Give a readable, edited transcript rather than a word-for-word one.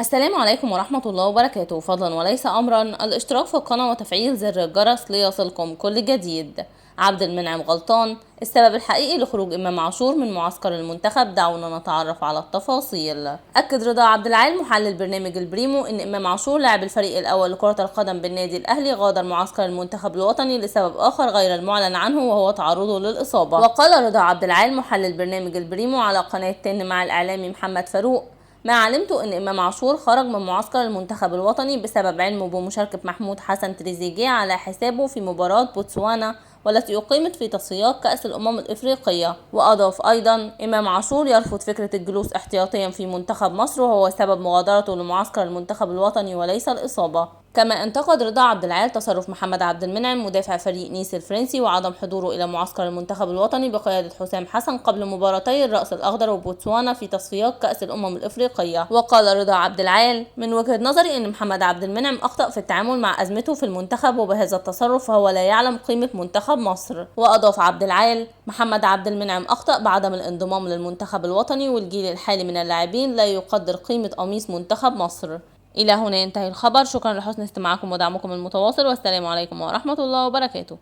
السلام عليكم ورحمة الله وبركاته. فضلا وليس أمرا الاشتراك في القناة وتفعيل زر الجرس ليصلكم كل جديد. عبد المنعم غلطان، السبب الحقيقي لخروج إمام عاشور من معسكر المنتخب؟ دعونا نتعرف على التفاصيل. أكد رضا عبد العال محلل برنامج البريمو إن إمام عاشور لاعب الفريق الأول لكرة القدم بالنادي الأهلي غادر معسكر المنتخب الوطني لسبب آخر غير المعلن عنه وهو تعرضه للإصابة. وقال رضا عبد العال محلل برنامج البريمو على قناة تن مع الإعلامي محمد فاروق: ما علمت ان امام عاشور خرج من معسكر المنتخب الوطني بسبب علمه بمشاركة محمود حسن تريزيجيه على حسابه في مباراة بوتسوانا والتي أقيمت في تصفيات كأس الأمم الإفريقية. وأضاف أيضا: إمام عاشور يرفض فكرة الجلوس احتياطيا في منتخب مصر وهو سبب مغادرته لمعسكر المنتخب الوطني وليس الإصابة. كما انتقد رضا عبد العال تصرف محمد عبد المنعم مدافع فريق نيس الفرنسي وعدم حضوره إلى معسكر المنتخب الوطني بقيادة حسام حسن قبل مباراتي الرأس الأخضر وبوتسوانا في تصفيات كأس الأمم الإفريقية. وقال رضا عبد العال: من وجهة نظري أن محمد عبد المنعم أخطأ في التعامل مع أزمته في المنتخب، وبهذا التصرف فهو لا يعلم قيمة منتخب مصر. وأضاف عبد العال: محمد عبد المنعم أخطأ بعدم الانضمام للمنتخب الوطني، والجيل الحالي من اللاعبين لا يقدر قيمة قميص منتخب مصر. إلى هنا ينتهي الخبر. شكرا لحسن استماعكم ودعمكم المتواصل، والسلام عليكم ورحمة الله وبركاته.